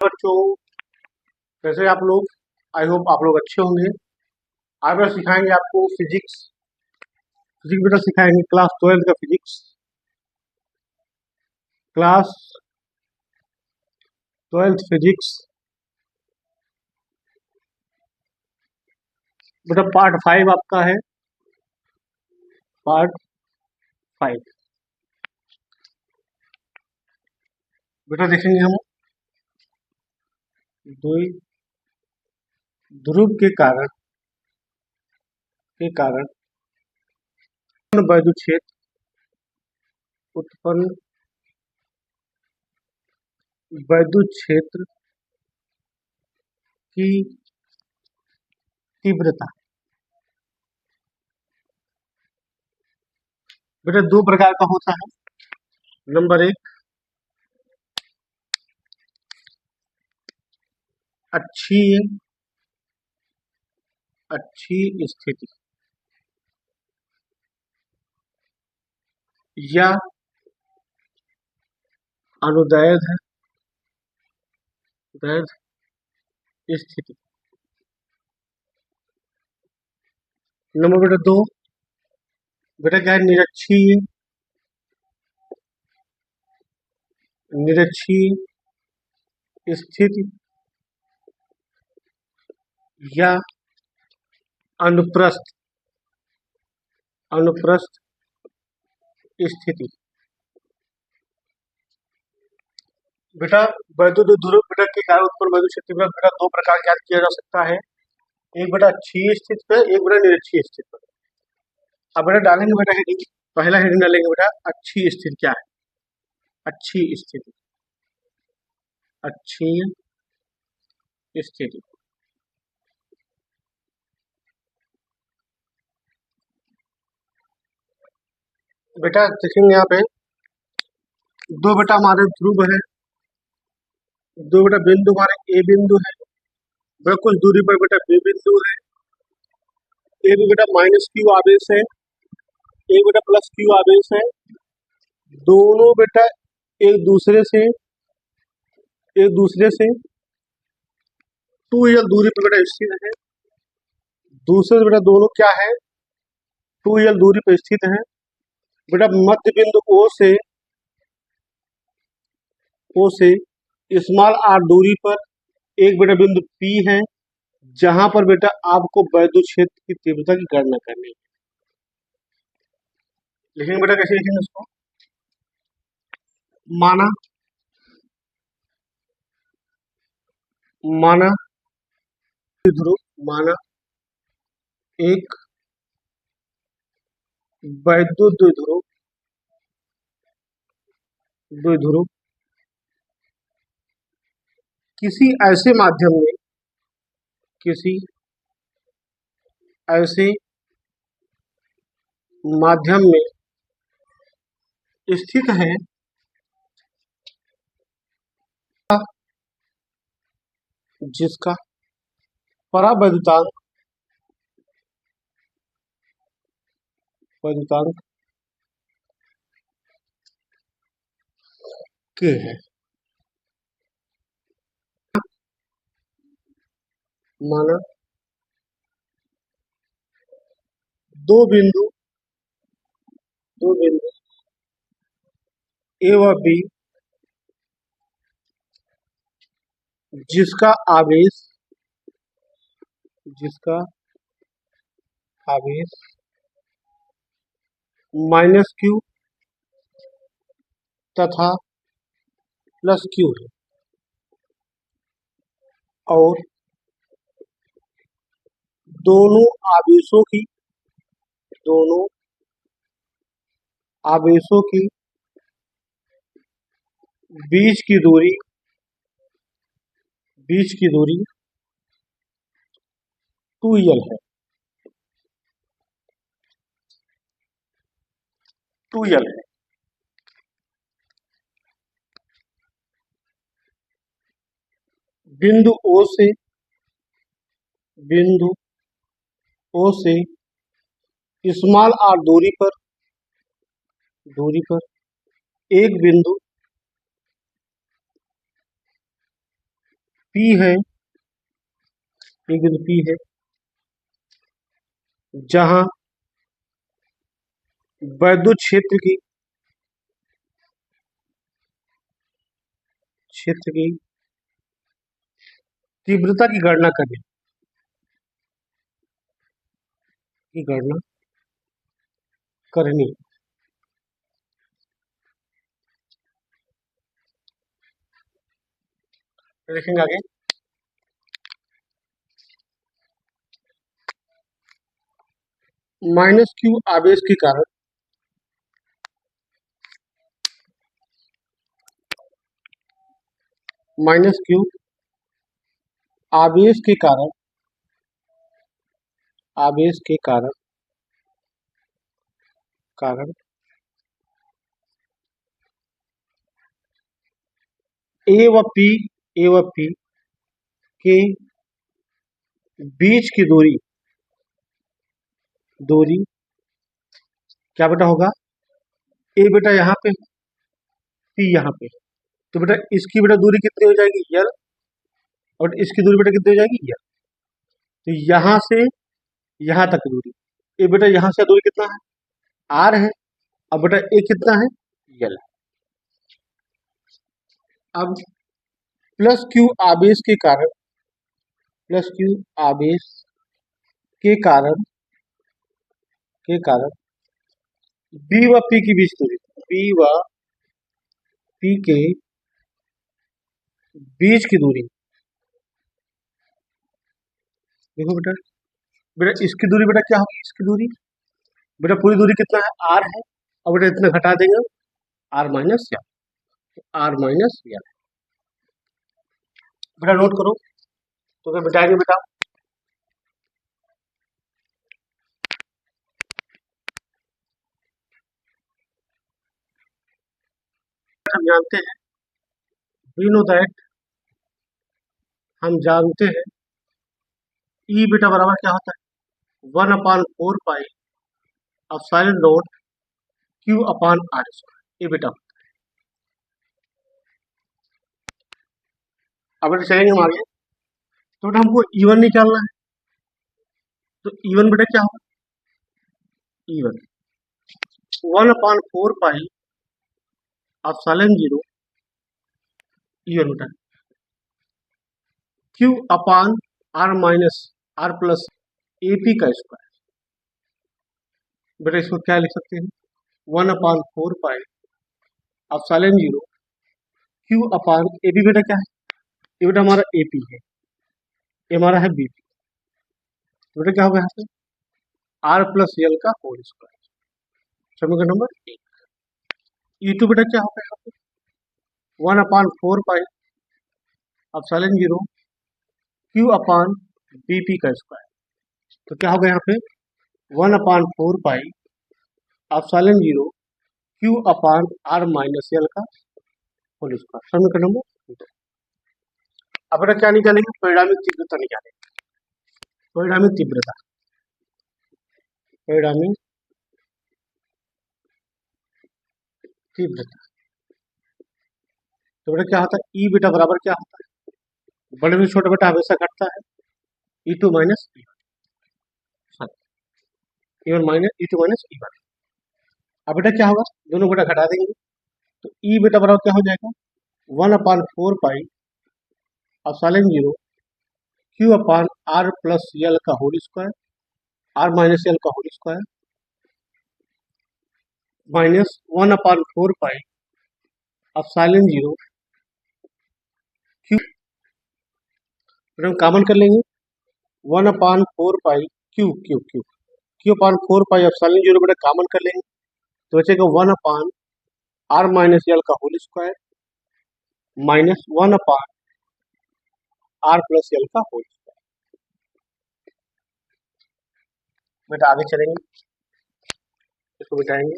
बच्चों, कैसे आप लोग? आई होप आप लोग अच्छे होंगे। आज बेटा सिखाएंगे आपको फिजिक्स। फिजिक्स बेटा सिखाएंगे क्लास 12 का फिजिक्स। क्लास 12 फिजिक्स बेटा पार्ट 5 आपका है। पार्ट 5 बेटा देखेंगे हम द्वि ध्रुव के कारण वैद्युत क्षेत्र उत्पन्न वैद्युत क्षेत्र की तीव्रता बेटा दो प्रकार का होता है। नंबर 1 अच्छी स्थिति या अनुदैर्ध्य स्थिति। नंबर बेटा 2 बेटा क्या है? निरक्षीय स्थिति या अनुप्रस्थ स्थिति। बेटा वैद्युत ध्रुव बेटा के कारण उत्पन्न वैद्युत क्षेत्र में बेटा दो प्रकार ज्ञात किया जा सकता है। एक बेटा अक्षीय स्थिति पे, एक बेटा निरक्षीय स्थिति पर। अब बेटा डालेंगे बेटा हेडिंग, पहला हेडिंग डालेंगे बेटा अक्षीय स्थिति क्या है? अच्छी स्थिति बेटा देखेंगे यहाँ पे दो बेटा हमारे ध्रुव है, दो बेटा बिंदु हमारे ए बिंदु है, बेटा कुछ दूरी पर बेटा बी बिंदु है, एक बेटा माइनस क्यू आवेश है, एक बेटा प्लस क्यू आवेश है। दोनों बेटा एक दूसरे से 2l दूरी पर बेटा स्थित है। दूसरे से बेटा दोनों क्या है? 2l दूरी पर स्थित है। बेटा मध्य बिंदु O से स्मॉल r दूरी पर एक बेटा बिंदु P है, जहां पर बेटा आपको वैद्युत क्षेत्र की तीव्रता की गणना करनी है। लिखेंगे बेटा, कैसे लिखेंगे इसको? माना एक वैद्युत द्विध्रुव किसी ऐसे माध्यम में स्थित है जिसका परावैद्युतांक k है। माना दो बिंदु A व B जिसका आवेश माइनस क्यू तथा प्लस क्यू है, और दोनों आवेशों की बीच की दूरी 2l है। बिंदु O से स्मॉल r दूरी पर एक बिंदु पी है, एक बिंदु पी है जहां वैद्युत क्षेत्र की तीव्रता की गणना करनी देखेंगे आगे। माइनस क्यू आवेश के कारण माइनस क्यू आवेश के कारण ए व पी के बीच की दूरी क्या बेटा होगा, ए बेटा यहाँ पे, पी यहाँ पे, तो बेटा इसकी बेटा दूरी कितनी हो जाएगी यल, और इसकी दूरी बेटा कितनी हो जाएगी यल। तो यहाँ से यहाँ तक दूरी, ये बेटा यहाँ से दूरी कितना है, आर है, अब बेटा ए कितना है, यल। अब प्लस क्यू आवेश के कारण बी व पी की बीच दूरी, बी व पी के बीच की दूरी, देखो बेटा, इसकी दूरी बेटा क्या होगी, इसकी दूरी बेटा पूरी दूरी कितना है, आर है, और बेटा इतना घटा देंगे आर माइनस यल, बेटा नोट करो तो क्या बिठाएंगे बेटा, हम जानते हैं, वी नो दैट, हम जानते हैं ई बेटा बराबर क्या होता है, 1/4 pi epsilon nought Q upon R square, ये बेटा। अब बेटा चलेंगे हम आगे, तो बेटा हमको E1 निकालना है, तो E1 बेटा क्या होगा, E1 1/4 पाई एप्सिलॉन 0 E1 बेटा Q upon R minus R plus AP का स्क्वायर, बेटा इसको क्या लिख सकते हैं, 1/4 pi epsilon 0 Q upon AP बेटा क्या है, ये बेटा हमारा AP है, ये हमारा है BP, तो बेटा क्या होगा यहाँ पे R प्लस यल का होल स्क्वायर, समीकरण नंबर 1। E2 बेटा क्या होगा यहाँ पे 1/4 pi epsilon 0 Q upon BP का स्क्वायर, तो क्या होगा यहाँ पे 1/4 pi epsilon 0 Q upon R minus L का होल स्क्वायर, समीकरण नंबर 2। अब बेटा क्या निकालेंगे, परिणामी तीव्रता निकालेंगे, परिणामी तीव्रता तो बेटा क्या होता है, ई बेटा बराबर क्या होता है, बड़े में छोटा बेटा हमेशा घटता है, E2 minus E1 minus E2 minus E1। अब बेटा क्या होगा, दोनों बेटा घटा देंगे, तो ई बेटा बराबर क्या हो जाएगा 1/4 pi epsilon 0 Q upon R plus L का whole square, R minus L का whole square, minus 1/4 pi epsilon 0 Q, हम कॉमन कर लेंगे 1/4 pi Q Q Q Q upon 4 pi epsilon 0 बेटा कॉमन कर लेंगे, तो बचेगा 1 अपॉन आर माइनस यल का whole square minus 1 upon R plus L का होल स्क्वायर। बेटा आगे चलेंगे, इसको बिठाएंगे,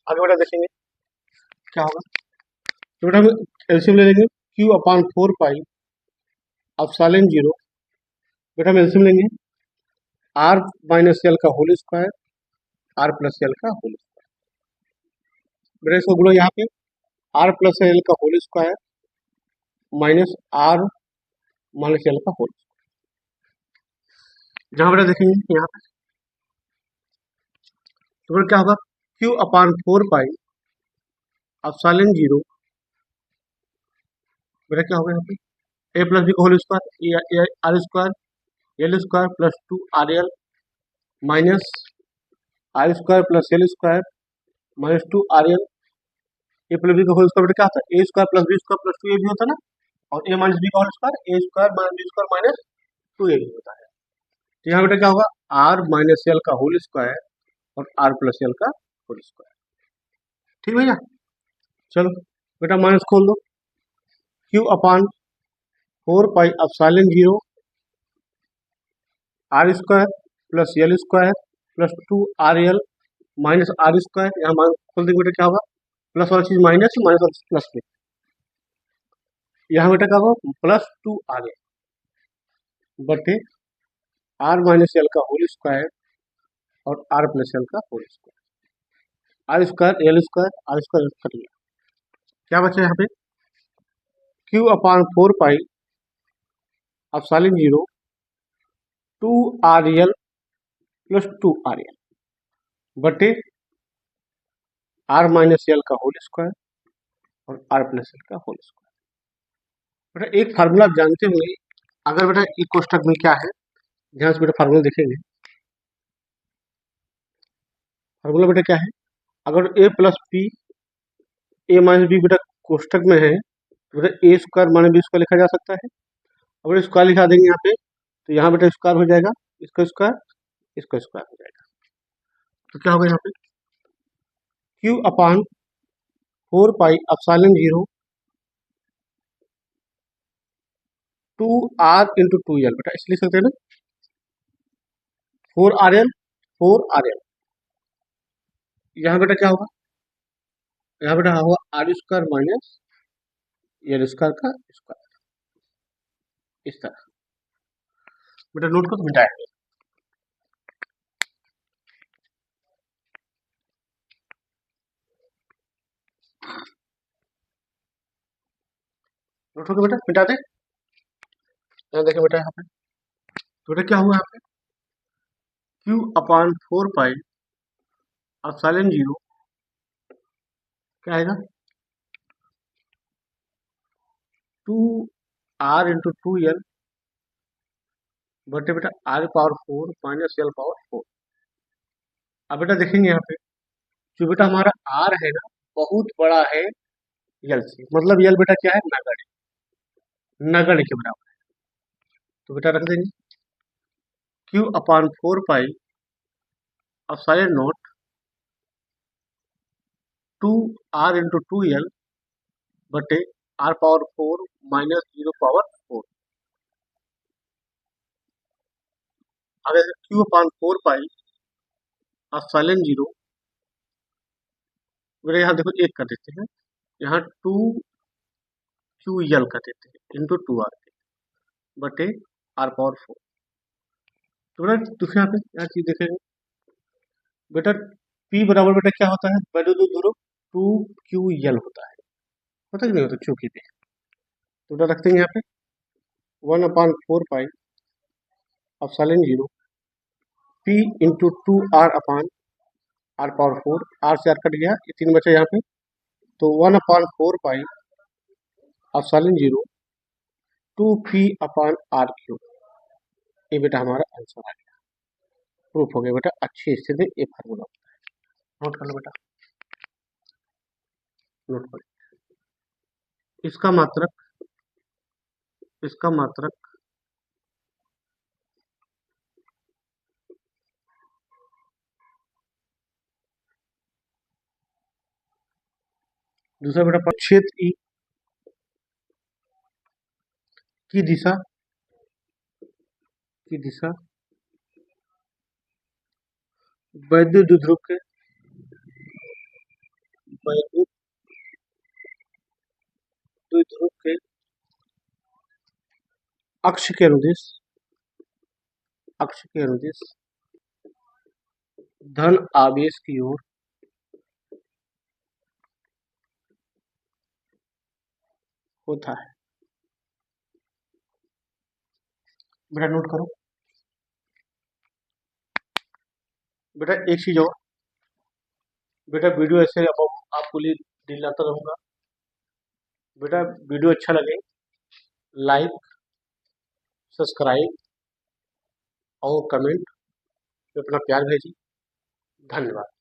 आगे बेटा देखेंगे क्या होगा, तो बेटा हम एलसीएम ले लेंगे क्यू अपॉन 4 पाई एप्सिलॉन 0, बेटा हम एलसीएम लेंगे आर माइनस यल का whole square, R plus L का होल स्क्वायर। बेटा इसको बोलो यहाँ पे आर प्लस एल का whole square minus R minus L का होल। जहां बेटा देखेंगे यहाँ पे तो बेटा क्या होगा क्यू अपान 4 पाई एप्सिलॉन 0 बेटा क्या होगा यहाँ पे ए प्लस बी का whole square R square L square plus 2 RL minus R square plus L square minus 2 RL। A plus B का होल स्क्वायर बेटा क्या होता है A square plus B square plus 2 AB होता है ना, और ए माइनस बी का whole square A square minus B square minus 2AB होता है। तो यहाँ बेटा क्या होगा आर माइनस एल का होल स्क्वायर और आर प्लस एल का होल स्क्वायर। ठीक भैया, चलो बेटा माइनस खोल दो Q upon 4 pi epsilon 0 R square plus L square plus 2 RL minus R square. यहाँ खोल देंगे बेटा क्या होगा प्लस वाला चीज माइनस माइनस वाला चीज प्लस में, यहाँ बेटा क्या होगा प्लस 2 RL बटे आर माइनस एल का होल स्क्वायर और आर प्लस एल का whole square. R square cut गया, क्या बचा यहाँ पे Q upon 4 pi epsilon 0 2 RL plus 2 RL बटे आर माइनस एल का होल स्क्वायर और आर प्लस एल का होल स्क्वायर। बेटा एक फार्मूला जानते हुए अगर बेटा एक कोष्टक में क्या है ध्यान से बेटा फार्मूला देखेंगे। फार्मूला बेटा क्या है अगर ए प्लस बी ए माइनस बी बेटा कोष्टक में है तो बेटा ए स्क्वायर माइनस बी स्क्वायर लिखा जा सकता है। अगर स्क्वायर लिखा देंगे यहाँ पे तो यहाँ बेटा स्क्वायर हो जाएगा इसका स्क्वायर हो जाएगा। तो क्या होगा यहाँ पे Q upon 4 pi epsilon 0 2R into 2L बेटा इसलिए लिख सकते हैं ना 4RL यहाँ बेटा क्या होगा यहाँ बेटा होगा R square minus L square का स्क्वायर इस तरह। बेटा नोट को मिटाएंगे नोट होगा बेटा मिटा दे। यहाँ देखें बेटा यहाँ पे तो बेटा क्या हुआ यहाँ पे क्यू अपान 4 पाई एप्सिलॉन 0 क्या आएगा 2R इंटू 2L बटे बेटा R power 4 minus L power 4। अब बेटा देखेंगे यहाँ पे जो बेटा हमारा R है ना बहुत बड़ा है L से, मतलब L बेटा क्या है नगण्य के बराबर है। तो बेटा रख देंगे Q upon 4 pi epsilon not 2R into 2L बटे R पावर 4 माइनस 0 पावर 4। अगर क्यू अपान 4 पाई एप्सिलॉन 0 मेरे यहाँ देखो एक कर देते हैं यहाँ 2QL कर देते हैं इंटू 2R बटे R पावर 4। तो बेटा दूसरे यहाँ पे यहाँ चीज देखेंगे बेटा P बराबर बेटा क्या होता है वैल्यू दो ध्रुव 2QL होता है कि नहीं होता चूंकि पे। तो बेटा रखते हैं यहाँ पे 1/4 pi epsilon 0 P into 2R अपान R पावर 4 R से R कट गया ये 3 बचा यहाँ पे तो 1/4 पाई एप्सिलॉन 0 2P अपान R क्यूब। ये बेटा हमारा आंसर आ गया, प्रूफ हो गया बेटा अच्छी स्थिति में ये फार्मूला होता है। नोट कर लो बेटा नोट कर इसका मात्रक दूसरा बेटा क्षेत्र ई की दिशा वैद्युत द्विध्रुव के अक्ष के अनुदिश धन आवेश की ओर होता है। बेटा नोट करो। बेटा एक चीज और, बेटा वीडियो ऐसे अब आपको लिए दिलाता रहूंगा। बेटा वीडियो अच्छा लगे लाइक, सब्सक्राइब और कमेंट में अपना प्यार भेजिए। धन्यवाद।